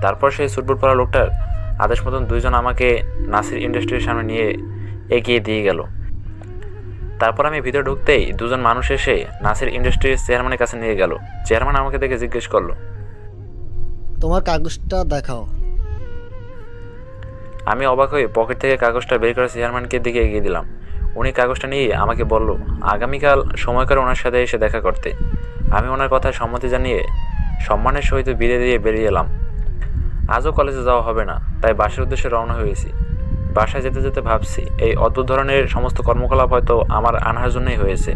তারপর সেই সুটবুট পরা লোকটার আদেশ মতন দুইজন আমাকে নাসির ইন্ডাস্ট্রির সামনে নিয়ে এগিয়ে দিয়ে গেল। তারপর আমি ভিতরে ঢুকতেই দুজন মানুষ এসে নাসির ইন্ডাস্ট্রির চেয়ারম্যানের কাছে নিয়ে গেল। চেয়ারম্যান আমাকে দেখে জিজ্ঞেস করলো, তোমার কাগজটা দেখাও। আমি অবাক হয়ে পকেট থেকে কাগজটা বের করে চেয়ারম্যানকে দিকে এগিয়ে দিলাম। উনি কাগজটা নিয়ে আমাকে বলল আগামীকাল সময় করে ওনার সাথে এসে দেখা করতে। আমি ওনার কথায় সম্মতি জানিয়ে সম্মানের সহিত বিদায় দিয়ে বেরিয়ে এলাম। আজও কলেজে যাওয়া হবে না, তাই বাসার উদ্দেশ্যে রওনা হয়েছি। বাসায় যেতে যেতে ভাবছি এই অদ্ভুত ধরনের সমস্ত কর্মকলাপ হয়তো আমার আনহার জন্যই হয়েছে।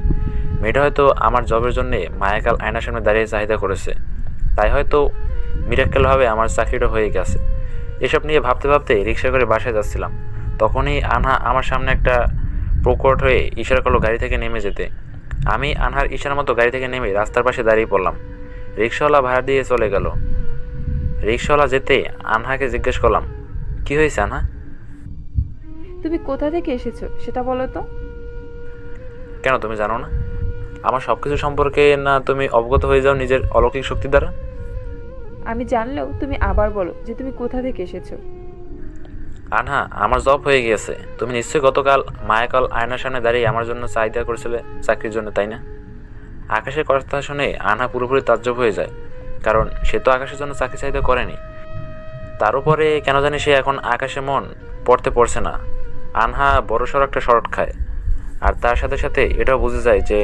মেয়েটা হয়তো আমার জবের জন্যে মায়াকাল আয়নার সামনে দাঁড়িয়ে চাহিদা করেছে, তাই হয়তো মিরাক্কেলভাবে আমার চাকরিটা হয়ে গেছে। এসব নিয়ে ভাবতে ভাবতে রিক্সা করে বাসায় যাচ্ছিলাম। তখনই আনহা আমার সামনে একটা প্রকট হয়ে ইশারা করলো গাড়ি থেকে নেমে যেতে। আমি আনহার ইশারা মতো গাড়ি থেকে নেমে রাস্তার পাশে দাঁড়িয়ে পড়লাম। রিক্সাওয়ালা ভাড়া দিয়ে চলে গেল। রিক্সাওয়ালা যেতে আনহাকে জিজ্ঞেস করলাম, কি হয়েছে আনহা? তুমি কোথা থেকে এসেছো সেটা বলো তো। কেন তুমি জানো না? আমার সব কিছু সম্পর্কে না তুমি অবগত হয়ে যাও নিজের অলৌকিক শক্তি দ্বারা? আমি জানলেও তুমি আবার বলো যে তুমি কোথা থেকে এসেছো। আনহা, আমার জব হয়ে গিয়েছে। তুমি নিশ্চয়ই গতকাল মায়াকাল আয়নার সামনে দাঁড়িয়ে আমার জন্য চাহিদা করেছিলে চাকরির জন্য, তাই না? আকাশের কথা শুনে আনহা পুরোপুরি তাজ্জব হয়ে যায়, কারণ সে তো আকাশের জন্য চাকরি চাহিদা করেনি। তার উপরে কেন জানি সে এখন আকাশে মন পড়ছে না। আনহা বড়সড় একটা শর্ট খায়, আর তার সাথে সাথে এটাও বুঝে যায় যে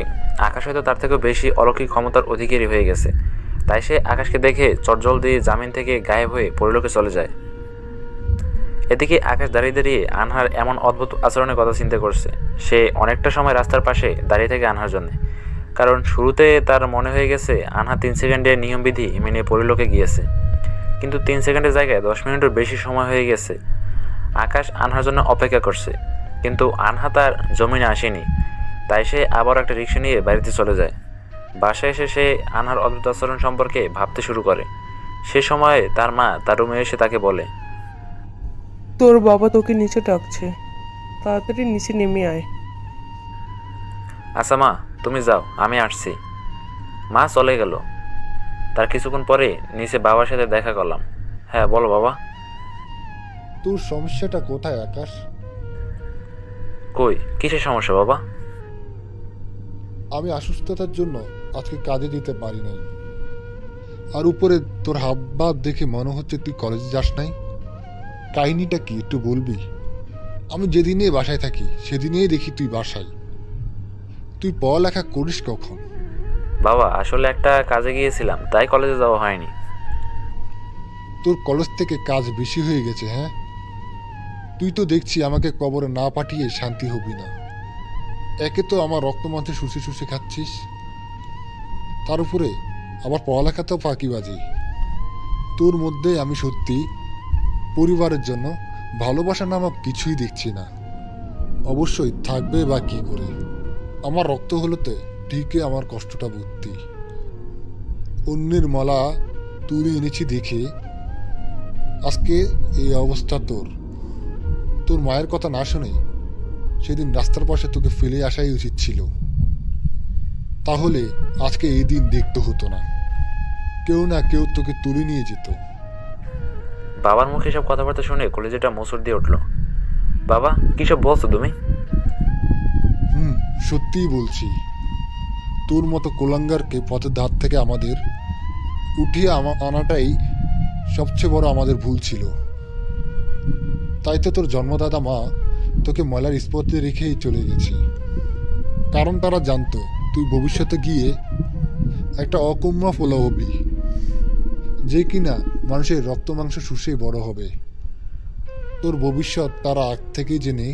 আকাশ হয়তো তার থেকেও বেশি অলৌকিক ক্ষমতার অধিকারী হয়ে গেছে। তাই সে আকাশকে দেখে চটজল দিয়ে জামিন থেকে গায়েব হয়ে পরিলোকে চলে যায়। এদিকে আকাশ দাঁড়িয়ে দাঁড়িয়ে আনহার এমন অদ্ভুত আচরণের কথা চিন্তা করছে। সে অনেকটা সময় রাস্তার পাশে দাঁড়িয়ে থাকে আনহার জন্য, কারণ শুরুতে তার মনে হয়ে গেছে আনহা 3 সেকেন্ডের নিয়মবিধি মেনে পরিলোকে গিয়েছে, কিন্তু 3 সেকেন্ডের জায়গায় 10 মিনিটের বেশি সময় হয়ে গেছে। আকাশ আনহার জন্য অপেক্ষা করছে, কিন্তু আনহা তার জমিনে আসেনি। তাই সে আবার একটা রিক্সা নিয়ে বাড়িতে চলে যায়। বাসায় এসে সে আনহার অদ্ভুত আচরণ সম্পর্কে ভাবতে শুরু করে। সে সময় তার মা তার রুমে এসে তাকে বলে, তোর বাবা তোকে নিচে ডাকছে, তাড়াতাড়ি নিচে নেমে আয়। আচ্ছা মা, তুমি যাও, আমি আসছি। মা চলে গেল। তার কিছুক্ষণ পরে নিচে বাবার সাথে দেখা করলাম। হ্যাঁ বলো বাবা। তোর সমস্যাটা কোথায় আকাশ? কই, কিসের সমস্যা বাবা? আমি অসুস্থতার জন্য আজকে কাজে যেতে পারি নাই। আর উপরে তোর হাবভাব দেখে মনে হচ্ছে তুই কলেজে যাস নাই। কাহিনীটা কি একটু বলবি? আমি যেদিনে বাসায় থাকি সেদিনেই দেখি তুই বাসায়। তুই পড়ালেখা করিস কখন? বাবা আসলে একটা কাজে গিয়েছিলাম, তাই কলেজে যাওয়া হয়নি। তোর কলেজ থেকে কাজ বেশি হয়ে গেছে, হ্যাঁ? তুই তো দেখছি আমাকে কবরে না পাঠিয়ে শান্তি হবি না। একে তো আমার রক্তমাংসে শুষে শুষে খাচ্ছিস, তার উপরে আবার পড়ালেখাতেও ফাঁকিবাজি। তোর মধ্যে আমি সত্যি পরিবারের জন্য ভালোবাসা নামক কিছুই দেখছি না। অবশ্যই থাকবে বা কি করে? আমার রক্ত হলোতে ঠিকই আমার কষ্টটা ভর্তি। অন্যের মালা তুলে এনেছি দেখে আজকে এই অবস্থা তোর। তোর মায়ের কথা না শুনে সেদিন রাস্তার পাশে তোকে ফেলে আসাই উচিত ছিল, তাহলে আজকে এই দিন দেখতে হতো না। কেউ না কেউ তোকে তুলে নিয়ে যেত। বাবার মুখে সব কথাবার্তা শুনে কলেজেটা মোচড় দিয়ে উঠলো। বাবা কিসব বলছো তুমি? সত্যিই বলছি। তোর মতো কোলাঙ্গারকে পথের ধার থেকে আমাদের উঠিয়ে আনাটাই সবচেয়ে বড় আমাদের ভুল ছিল। তাই তো তোর জন্মদাতা মা তোকে ময়লার স্পটে রেখেই চলে গেছে, কারণ তারা জানতো তুই ভবিষ্যতে গিয়ে একটা অকম্যা ফোলা হবি, যে কিনা মানুষের রক্ত মাংস শুষে বড় হবে। তোর ভবিষ্যৎ তারা আগ থেকেই জেনে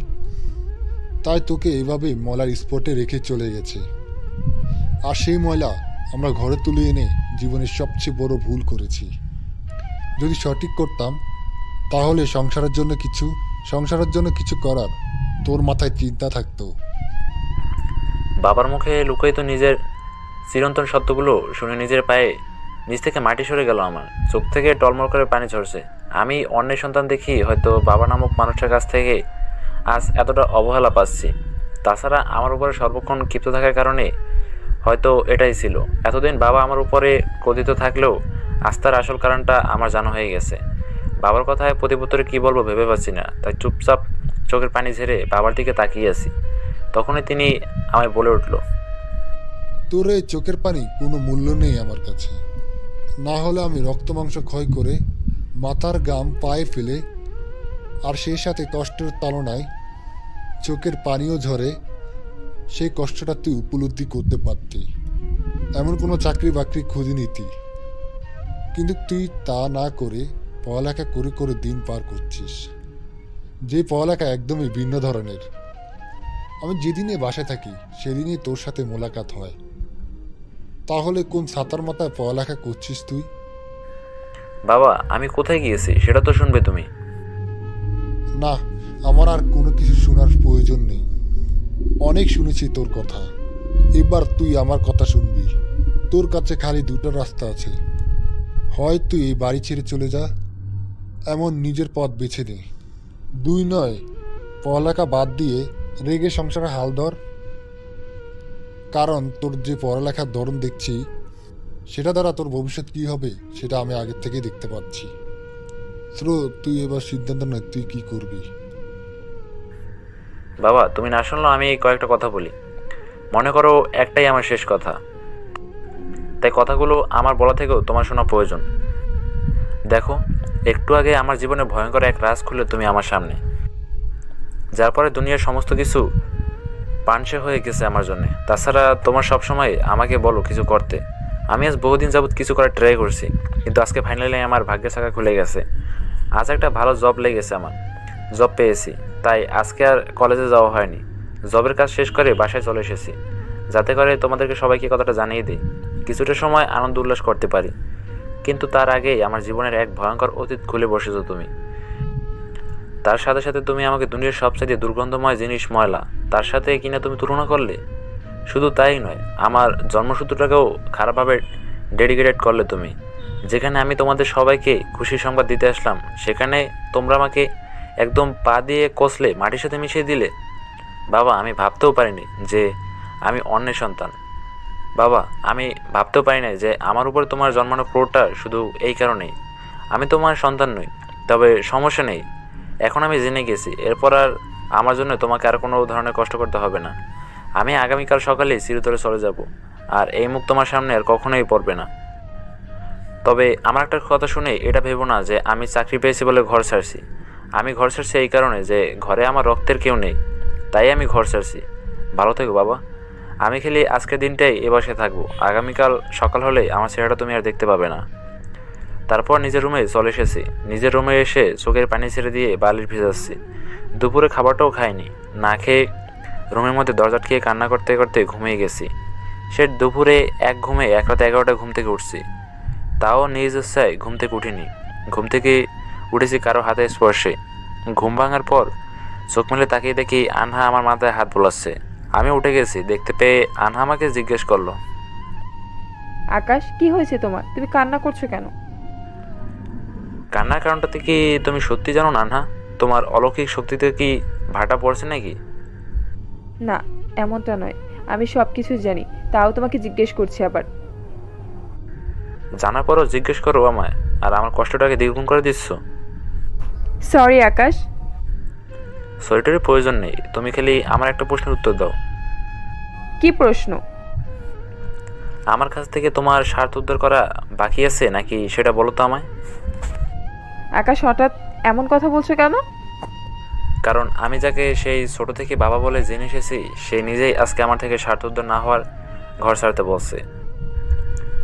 তাই তোকে এভাবে ময়লার স্পটে রেখে চলে গেছে। আর সেই ময়লা আমরা ঘরে তুলে এনে জীবনের সবচেয়ে বড় ভুল করেছি। যদি সঠিক করতাম তাহলে সংসারের জন্য কিছু করার তোর মাথায় চিন্তা থাকতো। বাবার মুখে লুকায়িত নিজের চিরন্তন সত্যগুলো শুনে নিজের পায়ে নিচ থেকে মাটি সরে গেল। আমার চোখ থেকে টলমল করে পানি ঝরছে। আমি অন্যের সন্তান দেখি হয়তো বাবা নামক মানুষের কাছ থেকে আজ এতটা অবহেলা পাচ্ছি। তাছাড়া আমার উপরে সর্বক্ষণ ক্ষিপ্ত থাকার কারণে হয়তো এটাই ছিল। এতদিন বাবা আমার উপরে ক্রোধিত থাকলেও আজ তার আসল কারণটা আমার জানা হয়ে গেছে। বাবার কথায় প্রতিপুত্তরে কি বলবো ভেবে পাচ্ছি না, তাই চুপচাপ চোখের পানি ঝেড়ে বাবার দিকে তাকিয়ে আছি। তখনই তিনি আমায় বলে উঠল, তোর এই চোখের পানি কোনো মূল্য নেই আমার কাছে। না হলে আমি রক্ত মাংস ক্ষয় করে মাথার গাম পায়ে ফেলে, আর সেই সাথে কষ্টের তাড়নায় চোখের পানিও ঝরে, সেই কষ্টটা তুই উপলব্ধি করতে পারতি। এমন কোনো চাকরি বাকরি খুঁজে নিতি, কিন্তু তুই তা না করে পড়ালেখা করে করে দিন পার করছিস, যে পড়ালেখা একদমই ভিন্ন ধরনের। আমি যেদিনে বাসায় থাকি সেদিনই তোর সাথে মোলাকাত হয়। তাহলে কোন ছাতার মাথায় পড়ালেখা করছিস তুই? বাবা আমি কোথায় গিয়েছি সেটা তো শুনবে তুমি। না, আমার আর কোনো কিছু শোনার প্রয়োজন নেই। অনেক শুনেছি তোর কথা, এবার তুই আমার কথা শুনবি। তোর কাছে খালি দুটো রাস্তা আছে, হয় তুই এই বাড়ি ছেড়ে চলে যা, এমন নিজের পথ বেছে নে। দুই নয়, পড়ালেখা বাদ দিয়ে রেগে সংসারে হাল ধর। কারণ তোর যে পড়ালেখার ধরন দেখছি, সেটা দ্বারা তোর ভবিষ্যৎ কী হবে সেটা আমি আগের থেকেই দেখতে পাচ্ছি। তুই এবার সিদ্ধান্ত নে তুই কি করবি। বাবা তুমি না শুনলেও আমি কয়েকটা কথা বলি। মনে করো একটাই আমার শেষ কথা, তাই কথাগুলো আমার বলা থেকেও তোমার শোনা প্রয়োজন। দেখো, একটু আগে আমার জীবনে ভয়ঙ্কর এক রাজ খুলে তুমি আমার সামনে, যার পরে দুনিয়ার সমস্ত কিছু পানসে হয়ে গেছে আমার জন্য। তাছাড়া তোমার সবসময় আমাকে বলো কিছু করতে। আমি আজ বহুদিন যাবৎ কিছু করার ট্রাই করছি, কিন্তু আজকে ফাইনালি আমার ভাগ্যের শাখা খুলে গেছে। আজ একটা ভালো জব লেগেছে, আমার জব পেয়েছি, তাই আজকে আর কলেজে যাওয়া হয়নি। জবের কাজ শেষ করে বাসায় চলে এসেছি, যাতে করে তোমাদেরকে সবাইকে কথাটা জানিয়ে দিই, কিছুটা সময় আনন্দ উল্লাস করতে পারি। কিন্তু তার আগেই আমার জীবনের এক ভয়ঙ্কর অতীত খুলে বসেছো তুমি। তার সাথে সাথে তুমি আমাকে দুনিয়ার সবচেয়ে দুর্গন্ধময় জিনিস ময়লা তার সাথে কিনা তুমি তুলনা করলে। শুধু তাই নয়, আমার জন্মসূত্রটাকেও খারাপভাবে ডেডিকেটেড করলে তুমি। যেখানে আমি তোমাদের সবাইকে খুশি সংবাদ দিতে আসলাম, সেখানে তোমরা আমাকে একদম পা দিয়ে কষলে মাটির সাথে মিশিয়ে দিলে। বাবা আমি ভাবতেও পারিনি যে আমি অন্যের সন্তান। বাবা আমি ভাবতেও পারি না যে আমার উপরে তোমার জন্মানো ক্রোধটা শুধু এই কারণেই। আমি তোমার সন্তান নই, তবে সমস্যা নেই, এখন আমি জেনে গেছি। এরপর আর আমার জন্য তোমাকে আর কোনো ধরনের কষ্ট করতে হবে না। আমি আগামীকাল সকালেই চিরতরে চলে যাব, আর এই মুখ তোমার সামনে আর কখনোই পড়বে না। তবে আমার একটা কথা শুনে এটা ভেবো না যে আমি চাকরি পেয়েছি বলে ঘর ছাড়ছি। আমি ঘর ছাড়ছি এই কারণে যে ঘরে আমার রক্তের কেউ নেই, তাই আমি ঘর ছাড়ছি। ভালো থেকো বাবা। আমি খালি আজকের দিনটাই এ বাসায় থাকবো, আগামীকাল সকাল হলে আমার চেহারাটা তুমি আর দেখতে পাবে না। তারপর নিজের রুমে চলে এসেছি। নিজের রুমে এসে চোখের পানি ছেড়ে দিয়ে বালিশ ভিজাচ্ছি। দুপুরে খাবারটাও খাইনি, না খেয়ে রুমের মধ্যে দরজা খেয়ে কান্না করতে করতে ঘুমিয়ে গেছি। সে দুপুরে এক ঘুমে এক রাত 11টা ঘুম থেকে উঠছি, তাও নিজ ইচ্ছায় ঘুম থেকে উঠিনি। ঘুম থেকে উঠেছি কারো হাতে স্পর্শে। ঘুম ভাঙার পর চোখ মেলে তাকিয়ে দেখি আনহা আমার মাথায় হাত বোলাচ্ছে। আমি উঠে গেছি, দেখতে পেয়ে আনহা আমাকে জিজ্ঞেস করলো, আকাশ কি হয়েছে তোমার, তুমি কান্না করছো কেন? কান্নার কারণটাতে কি তুমি সত্যি জানো না আনহা? তোমার অলৌকিক শক্তিতে কি ভাটা পড়ছে নাকি? না, এমনটা নয়, আমি সব কিছু জানি, তাও তোমাকে জিজ্ঞেস করছি আবার। জানার পরও জিজ্ঞেস করো আমায়, আর আমার কষ্টটাকে দ্বিগুণ করে দিচ্ছ। সরি আকাশ। সরিটারের প্রয়োজন নেই, তুমি খালি আমার একটা প্রশ্নের উত্তর দাও। কি প্রশ্ন? আমার কাছ থেকে তোমার স্বার্থ উদ্ধার করা বাকি আছে নাকি সেটা বলো তো আমায়। আকাশ হঠাৎ এমন কথা বলছো কেন? কারণ আমি যাকে সেই ছোট থেকে বাবা বলে জেনে এসেছি, সে নিজেই আজকে আমার থেকে স্বার্থ উদ্ধার না হওয়ার ঘর ছাড়তে বলছে।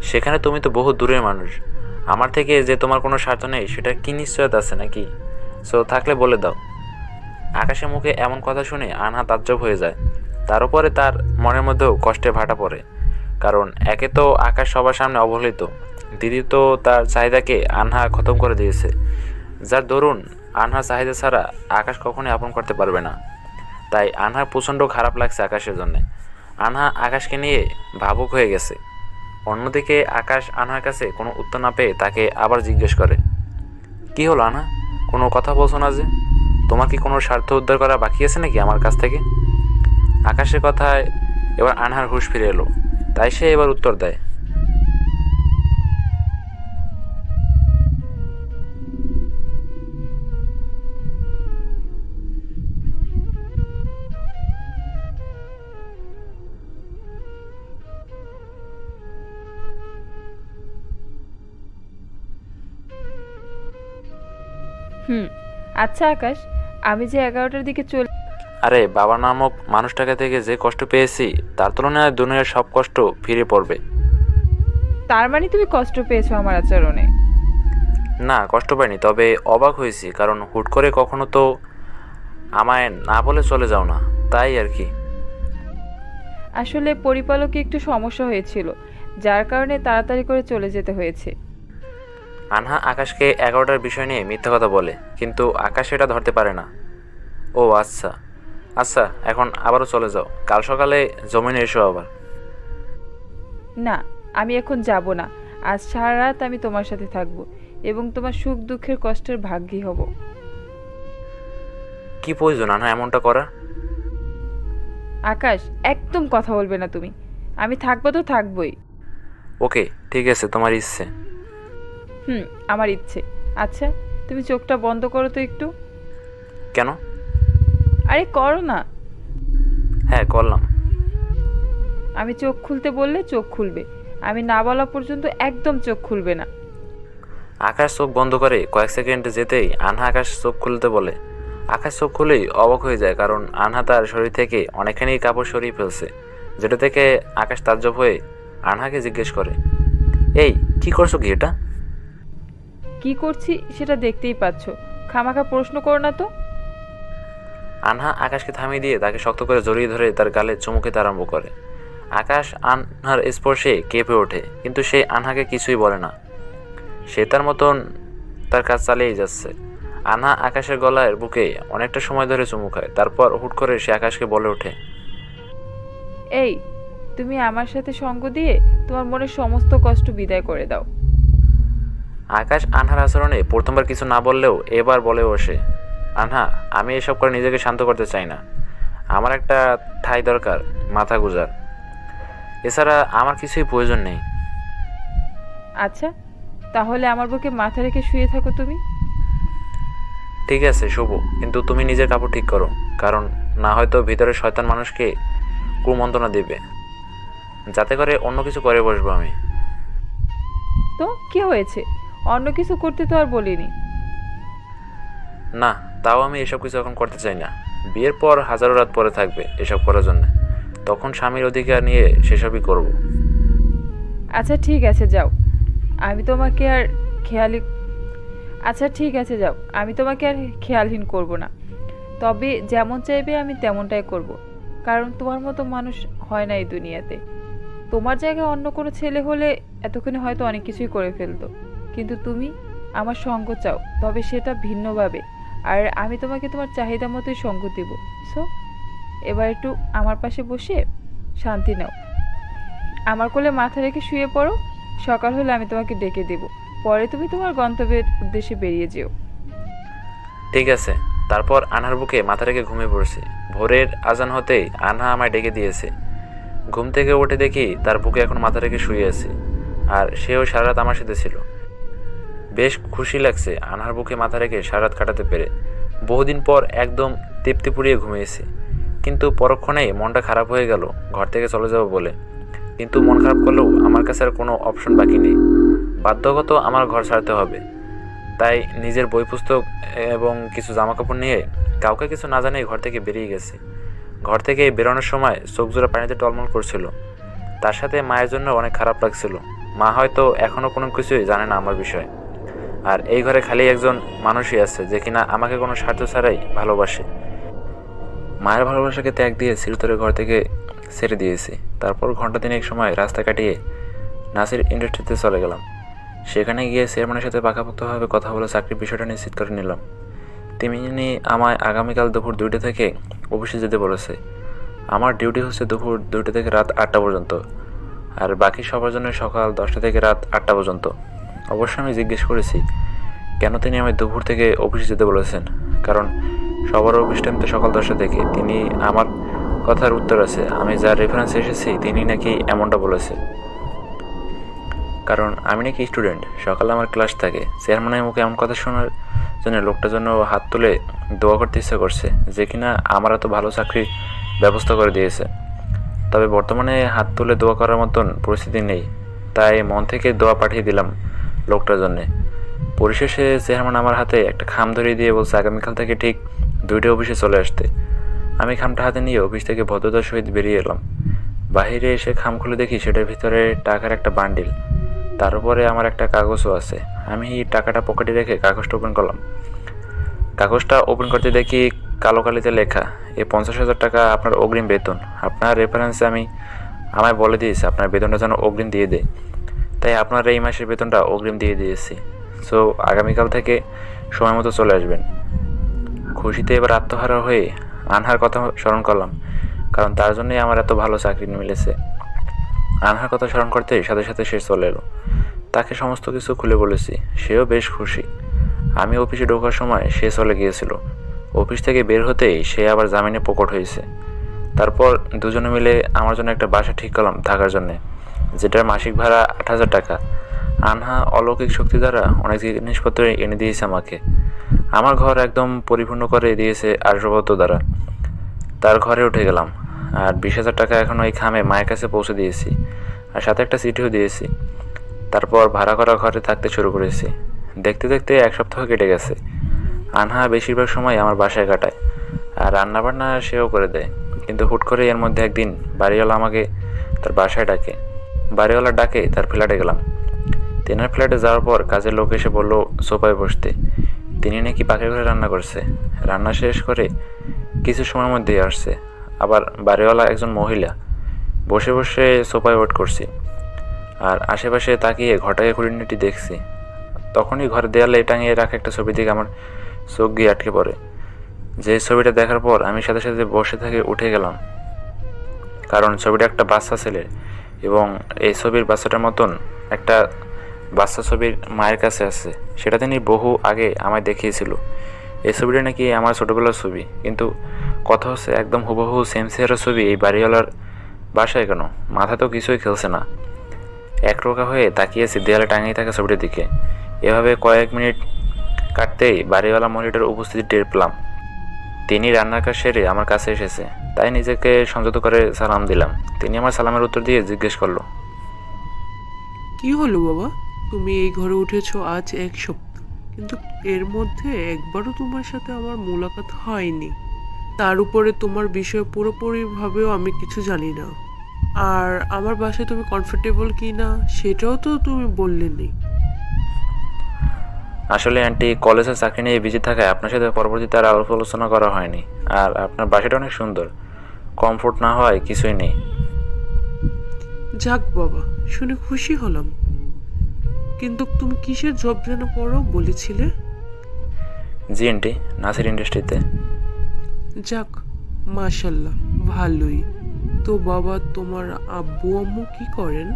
সেখানে তুমি তো বহু দূরের মানুষ, আমার থেকে যে তোমার কোনো স্বার্থ নেই সেটা কি নিশ্চয়তা আছে নাকি? সো থাকলে বলে দাও। আকাশের মুখে এমন কথা শুনে আনহা তাজ্জব হয়ে যায়। তার উপরে তার মনের মধ্যেও কষ্টে ভাটা পড়ে, কারণ একে তো আকাশ সবার সামনে অবহেলিত, দ্বিতীয়ত তার চাহিদাকে আনহা খতম করে দিয়েছে, যার দরুন আনহা চাহিদা ছাড়া আকাশ কখনোই আপন করতে পারবে না। তাই আনহার প্রচণ্ড খারাপ লাগছে আকাশের জন্য। আনহা আকাশকে নিয়ে ভাবুক হয়ে গেছে। অন্যদিকে আকাশ আনহার কাছে কোনো উত্তর না পেয়ে তাকে আবার জিজ্ঞেস করে, কি হলো আনহা, কোনো কথা বলছো না যে? তোমার কি কোনো স্বার্থ উদ্ধার করা বাকি আছে নাকি আমার কাছ থেকে? আকাশের কথায় এবার আনহার হুঁশ ফিরে এলো, তাই সে এবার উত্তর দেয়, হুম। আচ্ছা আকাশ, আমি যে 11টার দিকে চলে আরে বাবা নামক মানুষটাকে থেকে যে কষ্ট পেয়েছি তার তুলনায় দুনিয়ার সব কষ্ট ফিরে পড়বে। তার মানে তুমি কষ্ট পেয়েছো আমার আচরণে? না, কষ্ট পাইনি, তবে অবাক হয়েছি, কারণ হুট করে কখনো তো আমায় না বলে চলে যাও না, তাই আর কি। আসলে পরিপালকে একটু সমস্যা হয়েছিল, যার কারণে তাড়াতাড়ি করে চলে যেতে হয়েছে। আনহা আকাশকে 11টার বিষয় নিয়ে মিথ্যা কথা বলে, কিন্তু আকাশ এটা ধরতে পারে না। ও আচ্ছা আচ্ছা, এখন আবারও চলে যাও, কাল সকালে জমিনে এসো আবার। না, আমি এখন যাব না। আজ সারা রাত আমি তোমার সাথে থাকবো এবং তোমার সুখ দুঃখের কষ্টের ভাগী হব। কি প্রয়োজন আনহা এমনটা করা? আকাশ, একদম কথা বলবে না তুমি। আমি থাকবো তো থাকবোই। ওকে ঠিক আছে, তোমার ইচ্ছে। হুম, আমার ইচ্ছে। আচ্ছা, তুমি চোখটা বন্ধ করো তো একটু। কেন? আরে করো না। হ্যাঁ করলাম। আমি চোখ খুলতে বললে চোখ খুলবে, আমি না বলা পর্যন্ত একদম চোখ খুলবে না। আকাশ চোখ বন্ধ করে কয়েক সেকেন্ড যেতেই আনহা আকাশ চোখ খুলতে বলে। আকাশ চোখ খুলেই অবাক হয়ে যায়, কারণ আনহা তার শরীর থেকে অনেকখানি কাপড় সরিয়ে ফেলছে, যেটা থেকে আকাশ তাজ্জব হয়ে আনহাকে জিজ্ঞেস করে, এই কি করছো কি এটা? কি করছি সেটা দেখতেই পাচ্ছ, খামাখা প্রশ্ন করো না তো। আনহা আকাশকে থামিয়ে দিয়ে তাকে শক্ত করে জড়িয়ে ধরে তার গালে চুমু খেতে আরম্ভ করে। আকাশ আনহার স্পর্শে কেঁপে ওঠে, কিন্তু সে আনহাকে কিছুই বলে না। সে তার মতন তার কাজ চালিয়েই যাচ্ছে। আনহা আকাশের গলার বুকে অনেকটা সময় ধরে চুমু খায়, তারপর হুট করে সে আকাশকে বলে ওঠে, এই, তুমি আমার সাথে সঙ্গ দিয়ে তোমার মনের সমস্ত কষ্ট বিদায় করে দাও। আকাশ আনহার আচরণে প্রথমবার কিছু না বললেও এবার বলে বসে, আনহা, আমি এসব করে নিজেকে শান্ত করতে চাই না। আমার একটা ঠাঁই দরকার, মাথা গুজার। এছাড়া আমার কিছুই প্রয়োজন নেই। আচ্ছা, তাহলে আমার বুকে মাথা রেখে শুয়ে থাকো তুমি। ঠিক আছে শুভ, কিন্তু তুমি নিজের কাপড় ঠিক করো, কারণ না হয়তো ভিতরে শয়তান মানুষকে কুমন্ত্রণা দেবে, যাতে করে অন্য কিছু করে বসবো আমি। তো কি হয়েছে? অন্য কিছু করতে তো আর বলিনি। না, তাও আমি এসব কিছু এখন করতে চাই না। বিয়ের পর হাজারো রাত পরে থাকবে এসব করার জন্য, তখন স্বামীর অধিকার নিয়ে সেসবই করব। আচ্ছা ঠিক আছে যাও, আমি তোমাকে আর খেয়ালি আচ্ছা ঠিক আছে যাও, আমি তোমাকে আর খেয়ালহীন করব না। তবে যেমন চাইবে আমি তেমনটাই করব, কারণ তোমার মতো মানুষ হয় না এই দুনিয়াতে। তোমার জায়গায় অন্য কোনো ছেলে হলে এতক্ষণে হয়তো অনেক কিছুই করে ফেলতো, কিন্তু তুমি আমার সঙ্গ চাও, তবে সেটা ভিন্নভাবে, আর আমি তোমাকে তোমার চাহিদা মতোই সঙ্গ দেব। সো এবার একটু আমার পাশে বসে শান্তি নাও, আমার কোলে মাথা রেখে শুয়ে পড়ো। সকাল হলে আমি তোমাকে ডেকে দেব, পরে তুমি তোমার গন্তব্যের উদ্দেশ্যে বেরিয়ে যেও। ঠিক আছে। তারপর আনহার বুকে মাথা রেখে ঘুমিয়ে পড়ছি। ভোরের আজান হতেই আনহা আমায় ডেকে দিয়েছে। ঘুম থেকে উঠে দেখি তার বুকে এখন মাথা রেখে শুয়ে আছে, আর সেও সারা রাত আমার সাথে ছিল। বেশ খুশি লাগছে আনহার বুকে মাথা রেখে সারা রাত কাটাতে পেরে। বহুদিন পর একদম তৃপ্তি পুড়িয়ে ঘুমিয়েছি, কিন্তু পরক্ষণেই মনটা খারাপ হয়ে গেল ঘর থেকে চলে যাব বলে। কিন্তু মন খারাপ করলেও আমার কাছে আর কোনো অপশন বাকি নেই, বাধ্যগত আমার ঘর ছাড়তে হবে। তাই নিজের বই পুস্তক এবং কিছু জামাকাপড় নিয়ে কাউকে কিছু না জানিয়ে ঘর থেকে বেরিয়ে গেছি। ঘর থেকে বেরোনোর সময় চোখজোড়া পানিতে টলমল করছিল। তার সাথে মায়ের জন্য অনেক খারাপ লাগছিল। মা হয়তো এখনও কোনো কিছুই জানে না আমার বিষয়, আর এই ঘরে খালি একজন মানুষই আছে যে কিনা আমাকে কোনো স্বার্থ ছাড়াই ভালোবাসে। মায়ের ভালোবাসাকে ত্যাগ দিয়ে চিরতরে ঘর থেকে ছেড়ে দিয়েছি। তারপর ঘন্টা দিনেক সময় রাস্তা কাটিয়ে নাসির ইন্ডাস্ট্রিতে চলে গেলাম। সেখানে গিয়ে চেয়ারম্যানের সাথে পাকাপোক্তভাবে কথা বলে চাকরির বিষয়টা নিশ্চিত করে নিলাম। তিনি আমায় আগামীকাল দুপুর 2টা থেকে অফিসে যেতে বলেছে। আমার ডিউটি হচ্ছে দুপুর 2টা থেকে রাত 8টা পর্যন্ত, আর বাকি সবার জন্য সকাল 10টা থেকে রাত 8টা পর্যন্ত। অবশ্য আমি জিজ্ঞেস করেছি কেন তিনি আমায় দুপুর থেকে অফিসে যেতে বলেছেন, কারণ সবার অফিস টাইম তো সকাল 10টা থেকে। তিনি আমার কথার উত্তর আছে, আমি যার রেফারেন্সে এসেছি তিনি নাকি এমনটা বলেছে, কারণ আমি নাকি স্টুডেন্ট, সকালে আমার ক্লাস থাকে। চেয়ারম্যানের মুখে এমন কথা শোনার জন্য লোকটার জন্য হাত তুলে দোয়া করতে ইচ্ছা করছে, যে কিনা আমার এত ভালো চাকরির ব্যবস্থা করে দিয়েছে। তবে বর্তমানে হাত তুলে দোয়া করার মতন পরিস্থিতি নেই, তাই মন থেকে দোয়া পাঠিয়ে দিলাম লোকটার জন্যে। পরিশেষে চেয়ারম্যান আমার হাতে একটা খাম ধরিয়ে দিয়ে বলছে আগামীকাল থেকে ঠিক 2টায় অফিসে চলে আসতে। আমি খামটা হাতে নিয়ে অফিস থেকে ভদ্রতার সহিত বেরিয়ে এলাম। বাহিরে এসে খাম খুলে দেখি সেটার ভিতরে টাকার একটা বান্ডিল, তার উপরে আমার একটা কাগজও আছে। আমি টাকাটা পকেটে রেখে কাগজটা ওপেন করলাম। কাগজটা ওপেন করতে দেখি কালো কালিতে লেখা, এই 50,000 টাকা আপনার অগ্রিম বেতন। আপনার রেফারেন্সে আমায় বলে দিয়েছে আপনার বেতনটা যেন অগ্রিম দিয়ে দেয়, তাই আপনার এই মাসের বেতনটা অগ্রিম দিয়ে দিয়েছি। সো আগামীকাল থেকে সময় মতো চলে আসবেন। খুশিতে এবার আত্মহারা হয়ে আনহার কথা স্মরণ করলাম, কারণ তার জন্যই আমার এত ভালো চাকরি মিলেছে। আনহার কথা স্মরণ করতে সাথে সাথে সে চলে এলো। তাকে সমস্ত কিছু খুলে বলেছি, সেও বেশ খুশি। আমি অফিসে ঢোকার সময় সে চলে গিয়েছিল। অফিস থেকে বের হতেই সে আবার জামিনে প্রকট হয়েছে। তারপর দুজনে মিলে আমার জন্য একটা বাসা ঠিক করলাম থাকার জন্যে, যেটার মাসিক ভাড়া 8,000 টাকা। আনহা অলৌকিক শক্তি দ্বারা অনেক জিনিসপত্র এনে দিয়েছে আমাকে। আমার ঘর একদম পরিপূর্ণ করে দিয়েছে আসবাবপত্র দ্বারা। তার ঘরে উঠে গেলাম, আর 20,000 টাকা এখন ওই খামে মায়ের কাছে পৌঁছে দিয়েছি, আর সাথে একটা চিঠিও দিয়েছি। তারপর ভাড়া করা ঘরে থাকতে শুরু করেছি। দেখতে দেখতে 1 সপ্তাহ কেটে গেছে। আনহা বেশিরভাগ সময় আমার বাসায় কাটায়, আর রান্নাবান্না সেও করে দেয়। কিন্তু হুট করে এর মধ্যে একদিন বাড়িওয়ালা আমাকে তার বাসায় ডাকে। বাড়িওয়ালা ডাকে তার ফ্ল্যাটে গেলাম। তেনার ফ্ল্যাটে যাওয়ার পর কাজের লোক এসে বলল সোফায় বসতে। তিনি নাকি পাখির ঘরে রান্না করছে। রান্না শেষ করে কিছু সময়ের মধ্যেই আসছে। আবার বাড়িওয়ালা একজন মহিলা। বসে বসে সোফায় ওয়েট করছি, আর আশেপাশে তাকিয়ে ঘটাকে খুঁটিনাটি দেখছি। তখনই ঘরের দেয়ালে টাঙিয়ে রাখা একটা ছবি দিকে আমার চোখ গিয়ে আটকে পড়ে। যে ছবিটা দেখার পর আমি সাথে সাথে বসে থেকে উঠে গেলাম, কারণ ছবিটা একটা বাচ্চা ছেলের, এবং এই ছবির বাচ্চাটার মতন একটা বাচ্চা ছবির মায়ের কাছে আছে। সেটা তিনি বহু আগে আমায় দেখিয়েছিল। এই ছবিটা নাকি আমার ছোটোবেলার ছবি, কিন্তু কথা হচ্ছে একদম হুবহু সেম চেহারার ছবি এই বাড়িওয়ালার বাসায় কেন? মাথা তো কিছুই খেলছে না। একরোখা হয়ে তাকিয়েছি দেয়ালে টাঙিয়ে থাকা ছবিটার দিকে। এভাবে কয়েক মিনিট কাটতেই বাড়িওয়ালা মহিলাটার উপস্থিতি টের পেলাম। তিনি রান্নার কাজ সেরে আমার কাছে এসেছে, তাই নিজেকে সংযত করে সালাম দিলাম। তিনি আমার সালামের উত্তর দিয়ে জিজ্ঞেস করলো, কি হলো বাবা, তুমি এই ঘরে উঠেছো আজ 1 সপ্তাহ, কিন্তু এর মধ্যে একবারও তোমার সাথে আমার মোলাকাত হয়নি। তার উপরে তোমার বিষয়ে পুরোপুরিভাবেও আমি কিছু জানি না। আর আমার বাসায় তুমি কমফোর্টেবল কি না সেটাও তো তুমি বললেনি। আসলে আন্টি, কলেজের চাকরি নিয়ে বিজি থাকায় আপনার সাথে পরবর্তীতে আর আলাপ আলোচনা করা হয়নি। আর আপনার বাসাটা অনেক সুন্দর, কমফোর্ট না হয় কিছুই নেই। যাক বাবা, শুনে খুশি হলাম। কিন্তু তুমি কিসের জব যেন করো বলেছিলে? জি আন্টি, নাসির ইন্ডাস্ট্রিতে। যাক, মাশাল্লাহ, ভালোই। তো বাবা, তোমার আব্বু আম্মু কি করেন?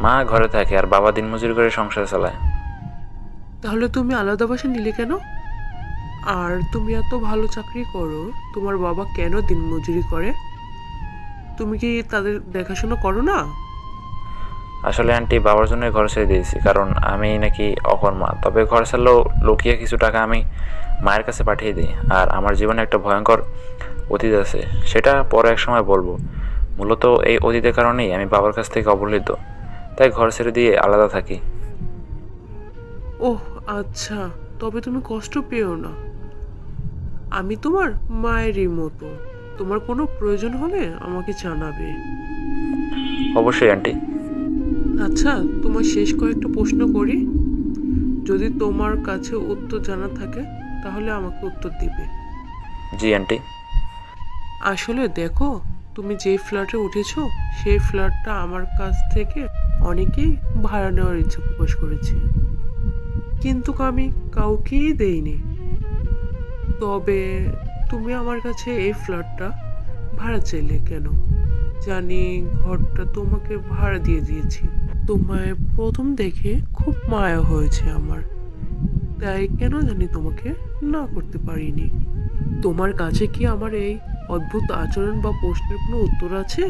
মা ঘরে থাকে আর বাবা দিনমজুরি করে সংসার চালায়। তাহলে তুমি আলাদা বাসা নিলে কেন? আর তুমি এত ভালো চাকরি করো, তোমার বাবা কেন দিনমজুরি করে? তুমি কি তাদের দেখাশোনা করো না? আসলে আন্টি, বাবার জন্য ঘর ছেড়ে দিয়েছি, কারণ আমি নাকি অকর্মা। তবে ঘর ছাড়লেও লুকিয়ে কিছু টাকা আমি মায়ের কাছে পাঠিয়ে দিই। আর আমার জীবনে একটা ভয়ঙ্কর অতীত আছে, সেটা পরে এক সময় বলবো। মূলত এই অতীতের কারণেই আমি বাবার কাছ থেকে অবহেলিত, তাই ঘর ছেড়ে দিয়ে আলাদা থাকি। ওহ আচ্ছা, তবে তুমি কষ্ট পেও না। আমি তোমার মায়েরই মতো। তোমার কোনো প্রয়োজন হলে আমাকে জানাবে। অবশ্যই আন্টি। আচ্ছা, তোমার শেষ কয়েকটা প্রশ্ন করি। যদি তোমার কাছে উত্তর জানা থাকে তাহলে আমাকে উত্তর দিবে। জি আন্টি। আসলে দেখো, তুমি যে ফ্ল্যাটে উঠেছো সেই ফ্ল্যাটটা আমার কাছ থেকে অনেকেই ভাড়া নেওয়ার ইচ্ছা প্রকাশ করেছে, কিন্তু আমি কাউকেই দেইনি। তবে তুমি আমার কাছে এই ফ্ল্যাটটা ভাড়া চাইলে কেন? জানি ঘরটা তোমাকে ভাড়া দিয়ে দিয়েছি। তোমায় প্রথম দেখে খুব মায়া হয়েছে আমার, তাই কেন জানি তোমাকে না করতে পারিনি। তোমার কাছে কি আমার এই অদ্ভুত আচরণ বা প্রশ্নের কোনো উত্তর আছে?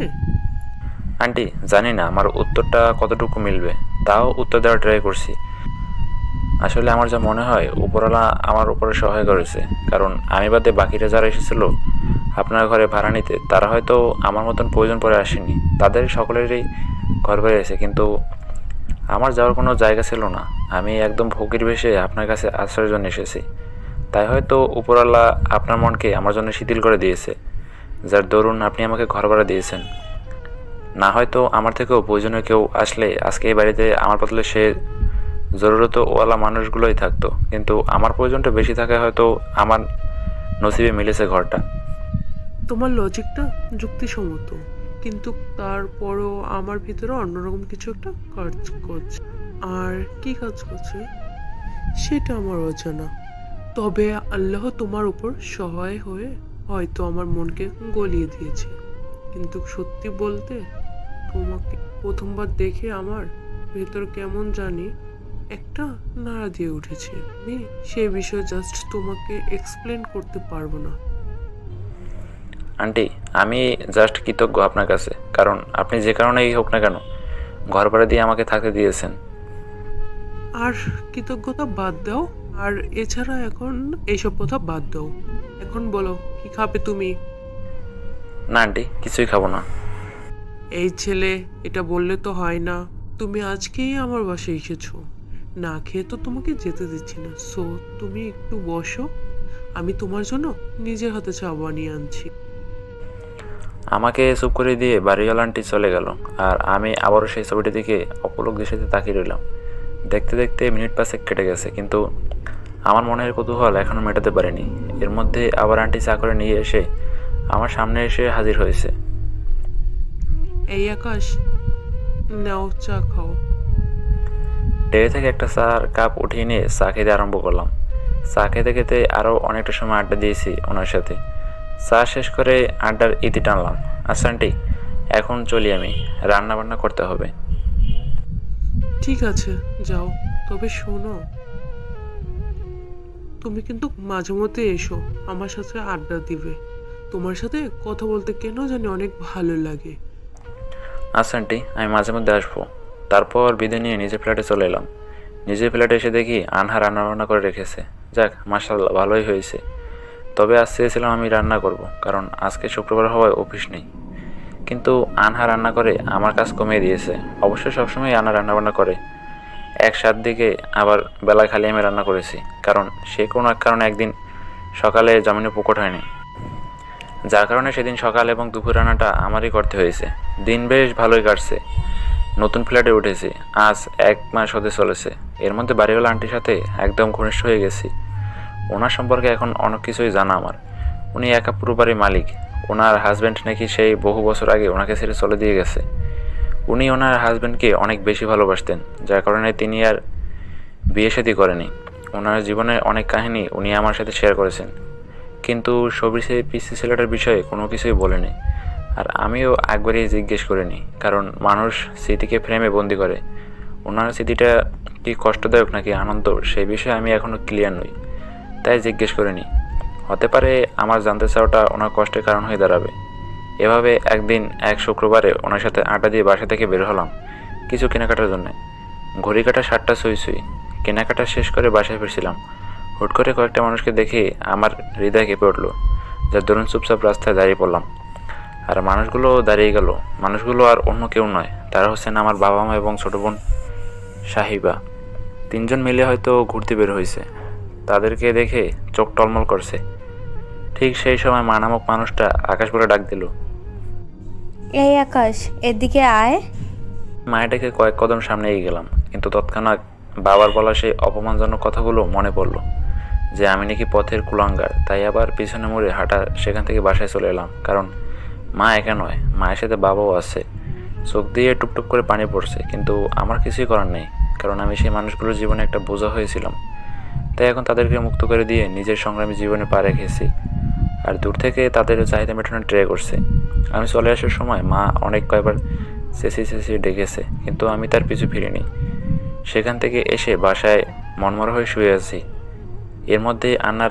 আন্টি, জানি না আমার উত্তরটা কতটুকু মিলবে, তাও উত্তর দেওয়ার ট্রাই করছি। আসলে আমার যা মনে হয় উপরওয়ালা আমার উপরে সহায় করেছে, কারণ আমি বাদে বাকিরা যারা এসেছিল আপনার ঘরে ভাড়া নিতে, তারা হয়তো আমার মতন প্রয়োজন পড়ে আসেনি। তাদের সকলেরই ঘর বাড়ি আছে, কিন্তু আমার যাওয়ার কোনো জায়গা ছিল না, আমি একদম ফকির বেশে আপনার কাছে আশ্রয়ের জন্য এসেছি। তাই হয়তো উপরওয়ালা আপনার মনকে আমার জন্য শিথিল করে দিয়েছে, যার দরুন আপনি আমাকে ঘর ভাড়া দিয়েছেন। না হয়তো আমার থেকেও প্রয়োজনীয় কেউ আসলে আজকে এই বাড়িতে আমার বদলে সে জরুরতওয়ালা মানুষগুলোই থাকতো, কিন্তু আমার প্রয়োজনটা বেশি থাকায় হয়তো আমার নসিবে মিলেছে ঘরটা। তোমার লজিকটা যুক্তিসম্মত, কিন্তু তারপরও আমার ভিতরে অন্যরকম কিছু একটা কাজ করছে। আর কি কাজ করছে সেটা আমার অজানা। তবে আল্লাহ তোমার উপর সহায় হয়ে হয়তো আমার মনকে গলিয়ে দিয়েছে। কিন্তু সত্যি বলতে, তোমাকে প্রথমবার দেখে আমার ভেতর কেমন জানি একটা নাড়া দিয়ে উঠেছে। আমি সেই বিষয়ে জাস্ট তোমাকে এক্সপ্লেন করতে পারবো না। আন্টি, আমি জাস্ট কৃতজ্ঞ আপনার কাছে, কারণ আপনি যে কারণেই হোক না কেন ঘর ভাড়া দিয়ে আমাকে থাকতে দিয়েছেন। আর কৃতজ্ঞতা বাদ দাও, আর এছাড়া এখন এইসব কথা বাদ দাও। এখন বলো, কি খাবে তুমি? না আন্টি, কিছুই খাবো না। এই ছেলে, এটা বললে তো হয় না। তুমি আজকেই আমার বাসায় এসেছো, না খেয়ে তো তোমাকে যেতে দিচ্ছি না। সো তুমি একটু বসো, আমি তোমার জন্য নিজের হাতে চা বানিয়ে আনছি। আমাকে চুপ করে দিয়ে বাড়িওয়ালা আন্টি চলে গেল, আর আমি আবারও সেই ছবিটির দিকে অপলক দৃষ্টিতে তাকিয়ে রইলাম। দেখতে দেখতে মিনিট 5 কেটে গেছে, কিন্তু আমার মনের কৌতূহল এখনও মেটাতে পারিনি। এর মধ্যে আবার আন্টি চা করে নিয়ে এসে আমার সামনে এসে হাজির হয়েছে। এই আকাশ, নাও চা খাও। ট্রে থেকে একটা চার কাপ উঠিয়ে নিয়ে চা খেতে আরম্ভ করলাম। চা খেতে খেতে আরও অনেকটা সময় আড্ডা দিয়েছি ওনার সাথে। চা শেষ করে আড্ডার ইতি টানলাম। আচ্ছা আন্টি, এখন চলি, আমি রান্না বান্না করতে হবে। ঠিক আছে, যাও। তবে শোনো, তুমি কিন্তু মাঝে মধ্যে এসো, আমার সাথে আড্ডা দিবে। তোমার সাথে কথা বলতে কেন জানি অনেক ভালো লাগে। আচ্ছা আন্টি, আমি মাঝে মধ্যে আসবো। তারপর বিদায় নিয়ে নিজের ফ্ল্যাটে চলে এলাম। নিজের ফ্ল্যাটে এসে দেখি আনহা রান্না বান্না করে রেখেছে। যাক, মাশাআল্লাহ, ভালোই হয়েছে। তবে আজ চেয়েছিলাম আমি রান্না করব, কারণ আজকে শুক্রবার হওয়ায় অফিস নেই। কিন্তু আনহা রান্না করে আমার কাজ কমিয়ে দিয়েছে। অবশ্যই সবসময় আনহা রান্নাবান্না করে। এক সাত দিকে আবার বেলা খালি আমি রান্না করেছি, কারণ সে কোনো এক কারণে একদিন সকালে জমিনে পুকুর হয়নি, যার কারণে সেদিন সকাল এবং দুপুর রান্নাটা আমারই করতে হয়েছে। দিন বেশ ভালোই কাটছে। নতুন ফ্ল্যাটে উঠেছি, আজ 1 মাস হতে চলেছে। এর মধ্যে বাড়িওয়ালা আন্টির সাথে একদম ঘনিষ্ঠ হয়ে গেছি। ওনার সম্পর্কে এখন অনেক কিছুই জানা আমার। উনি একা পুরো বাড়ির মালিক। ওনার হাজব্যান্ড নাকি সেই বহু বছর আগে ওনাকে ছেড়ে চলে দিয়ে গেছে। উনি ওনার হাজব্যান্ডকে অনেক বেশি ভালোবাসতেন, যার কারণে তিনি আর বিয়ে শাদী করেনি। ওনার জীবনের অনেক কাহিনী উনি আমার সাথে শেয়ার করেছেন, কিন্তু সবিসে পিসি ছেলেটার বিষয়ে কোনো কিছুই বলেনি। আর আমিও একবারই জিজ্ঞেস করিনি, কারণ মানুষ স্মৃতিকে ফ্রেমে বন্দি করে। ওনার স্মৃতিটা কি কষ্টদায়ক নাকি আনন্দ, সেই বিষয়ে আমি এখনও ক্লিয়ার নই, তাই জিজ্ঞেস করিনি। হতে পারে আমার জানতে চাওয়াটা ওনার কষ্টের কারণ হয়ে দাঁড়াবে। এভাবে একদিন এক শুক্রবারে ওনার সাথে আড্ডা দিয়ে বাসা থেকে বের হলাম কিছু কেনাকাটার জন্য। ঘড়ি কাটা 7টা ছুঁই ছুঁই। কেনাকাটা শেষ করে বাসায় ফিরছিলাম। হুট করে কয়েকটা মানুষকে দেখে আমার হৃদয় কেঁপে উঠল, যার দরুন চুপচাপ রাস্তায় দাঁড়িয়ে পড়লাম। আর মানুষগুলো দাঁড়িয়ে গেল। মানুষগুলো আর অন্য কেউ নয়, তারা হচ্ছেন আমার বাবা মা এবং ছোটো বোন সাহিবা। 3 জন মিলে হয়তো ঘুরতে বের হয়েছে। তাদেরকে দেখে চোখ টলমল করছে। ঠিক সেই সময় মা নামক মানুষটা আকাশ বলে ডাক দিল, এই আকাশ, এদিকে আয়। মায়েটাকে কয়েক কদম সামনে এগিয়ে গেলাম, কিন্তু তৎক্ষণাৎ বাবার বলা সেই অপমানজনক কথাগুলো মনে পড়ল যে আমি নাকি পথের কুলাঙ্গার। তাই আবার পিছনে মুড়ে হাঁটা সেখান থেকে বাসায় চলে এলাম, কারণ মা একা নয়, মায়ের সাথে বাবাও আছে। চোখ দিয়ে টুপটুপ করে পানি পড়ছে, কিন্তু আমার কিছুই করার নেই, কারণ আমি সেই মানুষগুলোর জীবনে একটা বোঝা হয়েছিলাম। তাই এখন তাদেরকে মুক্ত করে দিয়ে নিজের সংগ্রামী জীবনে পা রেখেছি। আর দূর থেকে তাদের চাহিদা মেটানোর ট্রাই করছে। আমি চলে আসার সময় মা অনেক কয়েকবার চেঁচিয়ে ডেকেছে, কিন্তু আমি তার পিছু ফিরিনি। সেখান থেকে এসে বাসায় মনমরা হয়ে শুয়ে আছি। এর মধ্যে আন্না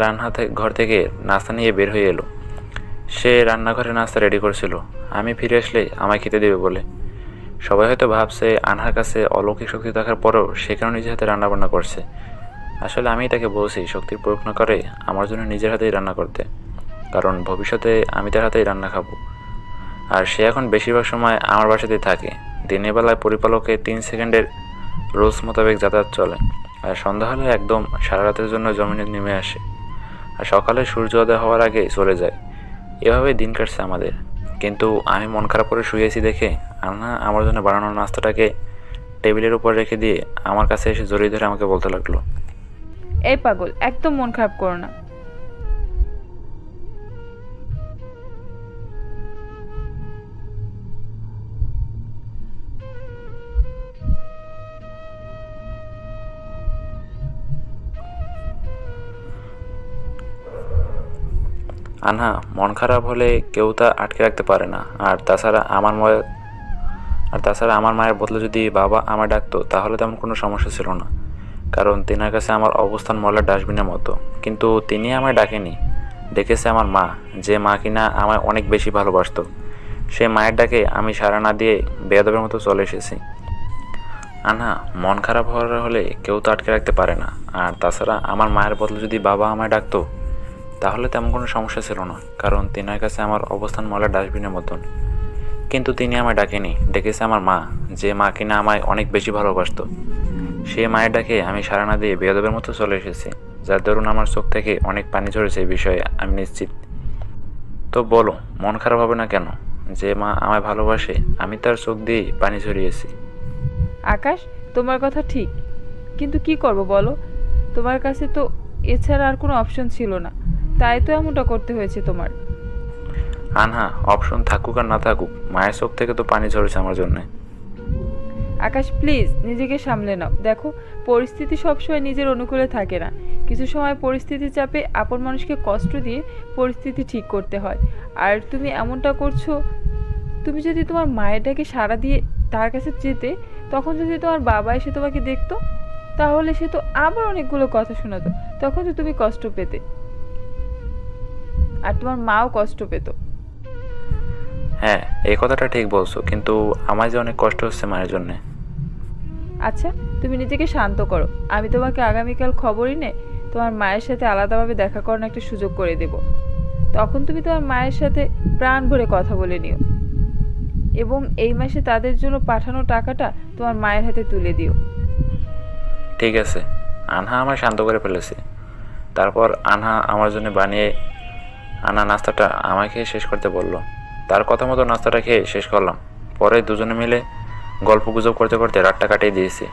ঘর থেকে নাস্তা নিয়ে বের হয়ে এলো। সে রান্নাঘরে নাস্তা রেডি করছিল, আমি ফিরে আসলে আমায় খেতে দেবে বলে। সবাই হয়তো ভাবছে আনহার কাছে অলৌকিক শক্তি থাকার পরেও সে কেন নিজের হাতে রান্নাবান্না করছে। আসলে আমি তাকে বলছি শক্তির প্রয়োগ না করে আমার জন্য নিজের হাতেই রান্না করতে, কারণ ভবিষ্যতে আমি তার হাতেই রান্না খাবো। আর সে এখন বেশিরভাগ সময় আমার বাসাতেই থাকে। দিনের বেলায় পরিপালকে 3 সেকেন্ডের রোজ মোতাবেক যাতায়াত চলে, আর সন্ধ্যা হলে একদম সারা রাতের জন্য জমিনে নেমে আসে, আর সকালে সূর্যোদয় হওয়ার আগে চলে যায়। এভাবেই দিন কাটছে আমাদের। কিন্তু আমি মন খারাপ করে শুয়েছি দেখে আনহা আমার জন্য বানানো নাস্তাটাকে টেবিলের উপর রেখে দিয়ে আমার কাছে এসে জড়িয়ে ধরে আমাকে বলতে লাগলো, এই পাগল, একদম মন খারাপ করো না। আনহা, মন খারাপ হলে কেউ তা আটকে রাখতে পারে না। আর তাছাড়া আমার মায়ের বদলে যদি বাবা আমায় ডাকতো তাহলে তেমন কোনো সমস্যা ছিল না, কারণ তেনার কাছে আমার অবস্থান ময়লার ডাস্টবিনের মতো। কিন্তু তিনি আমায় ডাকেনি, ডেকেছে আমার মা, যে মা কিনা আমায় অনেক বেশি ভালোবাসতো। সে মায়ের ডাকে আমি সাড়া না দিয়ে বেয়াদবের মতো চলে এসেছি। আনহা, মন খারাপ হওয়ার হলে কেউ তো আটকে রাখতে পারে না। আর তাছাড়া আমার মায়ের বদলে যদি বাবা আমায় ডাকতো তাহলে তেমন কোনো সমস্যা ছিল না, কারণ তেনার কাছে আমার অবস্থান ময়লার ডাস্টবিনের মতন। কিন্তু তিনি আমায় ডাকেনি, ডেকেছে আমার মা, যে মা কিনা আমায় অনেক বেশি ভালোবাসতো। সে মায়ের ডাকে আমি সাড়া না দিয়ে বেয়াদবের মতো চলে এসেছি, যার দরুন আমার চোখ থেকে অনেক পানি ঝরেছে। এই বিষয়ে আমি নিশ্চিত। তো বলো, মন খারাপ হবে না কেন? যে মা আমায় ভালোবাসে আমি তার চোখ দিয়ে পানি ঝরিয়েছি। আকাশ, তোমার কথা ঠিক, কিন্তু কি করব বলো? তোমার কাছে তো এছাড়া আর কোনো অপশন ছিল না, তাই তো এমনটা করতে হয়েছে তোমার। আনহা, অপশন থাকুক আর না থাকুক, মায়ের চোখ থেকে তো পানি ঝরেছে আমার জন্যে। আকাশ, প্লিজ নিজেকে সামলে নাও। দেখো, পরিস্থিতি সবসময় নিজের অনুকূলে থাকে না। কিছু সময় পরিস্থিতির চাপে আপন মানুষকে কষ্ট দিয়ে পরিস্থিতি ঠিক করতে হয়। আর তুমি এমনটা করছো। তুমি যদি তোমার মায়ের ডাকে সাড়া দিয়ে তার কাছে যেতে, তখন যদি তোমার বাবা এসে তোমাকে দেখতো, তাহলে সে তো আবার অনেকগুলো কথা শোনাতো। তখন তো তুমি কষ্ট পেতে, আর তোমার মাও কষ্ট পেত। হ্যাঁ, এই কথাটা ঠিক বলছো, কিন্তু আমার যে অনেক কষ্ট হচ্ছে মায়ের জন্যে। আচ্ছা, তুমি নিজেকে শান্ত করো। আমি তোমাকে আগামীকাল খবরই নে তোমার মায়ের সাথে আলাদাভাবে দেখা করার একটা সুযোগ করে দেব। তখন তুমি তোমার মায়ের সাথে প্রাণ ভরে কথা বলে নিও, এবং এই মাসে তাদের জন্য পাঠানো টাকাটা তোমার মায়ের হাতে তুলে দিও। ঠিক আছে। আনহা আমায় শান্ত করে ফেলেছে। তারপর আনহা আমার জন্য বানিয়ে আনা নাস্তাটা আমাকে শেষ করতে বলল। তার কথা মতো নাস্তাটা খেয়ে শেষ করলাম। পরে দুজনে মিলে গল্প গুজব করতে করতে রাতটা কাটিয়ে দিয়েছি।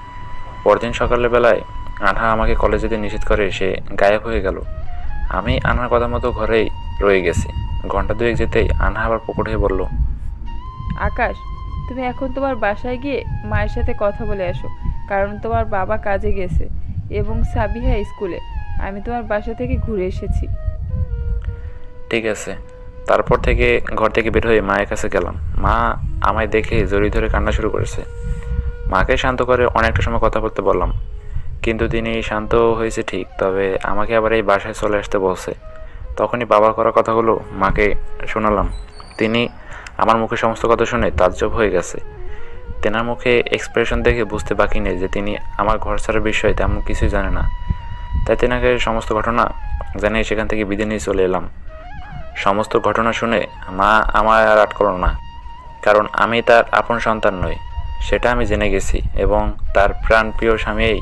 পরদিন সকালের বেলায় আনহা আমাকে কলেজে যেতে নিষেধ করে সে গায়েব হয়ে গেল। আমি আনহার কথা মতো ঘরেই রয়ে গেছি। ঘন্টা দুয়েক যেতেই আনহা আবার প্রকট হয়ে বলল, আকাশ, তুমি এখন তোমার বাসায় গিয়ে মায়ের সাথে কথা বলে আসো, কারণ তোমার বাবা কাজে গেছে এবং সাবিহা স্কুলে। আমি তোমার বাসা থেকে ঘুরে এসেছি। ঠিক আছে। তারপর থেকে ঘর থেকে বের হয়ে মায়ের কাছে গেলাম। মা আমায় দেখে জড়িয়ে ধরে কান্না শুরু করেছে। মাকে শান্ত করে অনেকটা সময় কথা বলতে বললাম, কিন্তু তিনি শান্ত হয়েছে ঠিক, তবে আমাকে আবার এই বাসায় চলে আসতে বলছে। তখনই বাবার করা কথাগুলো মাকে শোনালাম। তিনি আমার মুখে সমস্ত কথা শুনে তাজ্জব হয়ে গেছে। তেনার মুখে এক্সপ্রেশন দেখে বুঝতে বাকি নেই যে তিনি আমার ঘর ছাড়ার বিষয়ে তেমন কিছুই জানে না। তাই তেনাকে সমস্ত ঘটনা জানিয়ে সেখান থেকে বিদায় নিয়ে চলে এলাম। সমস্ত ঘটনা শুনে মা আমায় আর আটকাল না, কারণ আমি তার আপন সন্তান নই, সেটা আমি জেনে গেছি। এবং তার প্রাণপ্রিয় স্বামীই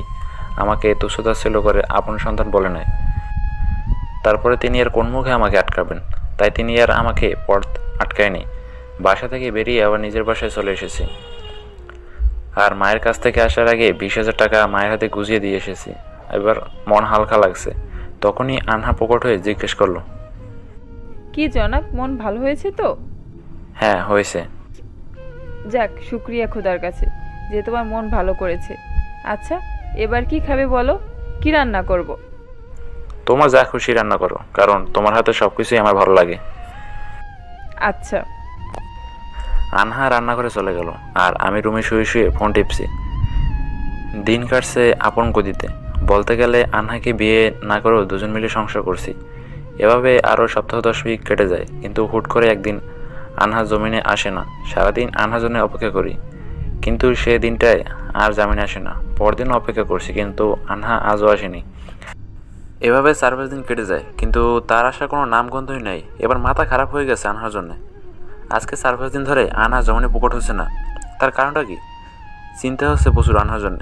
আমাকে তুচ্ছতাচ্ছিল্য করে আপন সন্তান বলে নেয়। তারপরে তিনি আর কোন মুখে আমাকে আটকাবেন, তাই তিনি আর আমাকে পথ আটকায়নি। বাসা থেকে বেরিয়ে আবার নিজের বাসায় চলে এসেছি। আর মায়ের কাছ থেকে আসার আগে 20,000 টাকা মায়ের হাতে গুজিয়ে দিয়ে এসেছি। এবার মন হালকা লাগছে। তখনই আনহা প্রকট হয়ে জিজ্ঞেস করলো, কি জনাব, মন ভালো হয়েছে তো? হ্যাঁ, হয়েছে। যাক, শুক্রিয়া খোদার কাছে যে তোমার মন ভালো করেছে। আচ্ছা, এবার কি খাবে বলো? কি রান্না করব? তোমার যা খুশি রান্না করো, কারণ তোমার হাতে সবকিছুই আমার ভালো লাগে। আচ্ছা। আনহা রান্না করে চলে গেল, আর আমি রুমে শুয়ে শুয়ে ফোন টিপছি। দিন কাটছে আপন গতিতে। বলতে গেলে আনহাকে বিয়ে না করেও দুজন মিলে সংসার করছি। এভাবে আরও সপ্তাহ 10 উইক কেটে যায়, কিন্তু হুট করে একদিন আনহা জমিনে আসে না। সারাদিন আনহার জন্য অপেক্ষা করি, কিন্তু সে দিনটায় আর জামিনে আসে না। পরদিনও অপেক্ষা করছি, কিন্তু আনহা আজও আসেনি। এভাবে 4-5 দিন কেটে যায়, কিন্তু তার আসার কোনো নামগন্ধই নাই। এবার মাথা খারাপ হয়ে গেছে আনহার জন্য। আজকে 4-5 দিন ধরে আনহা জমিনে প্রকট হচ্ছে না। তার কারণটা কি? চিন্তা হচ্ছে প্রচুর আনহার জন্য।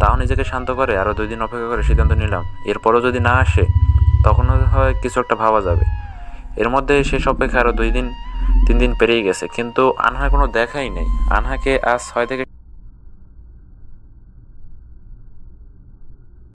তাও নিজেকে শান্ত করে আরও 2 দিন অপেক্ষা করে সিদ্ধান্ত নিলাম, এরপরও যদি না আসে তখন হয় কিছু একটা ভাবা যাবে। এর মধ্যে শেষ অপেক্ষা আরও 2 দিন 3 দিন পেরিয়ে গেছে, কিন্তু আনহার কোনো দেখাই নেই। আনহাকে আজ 6 থেকে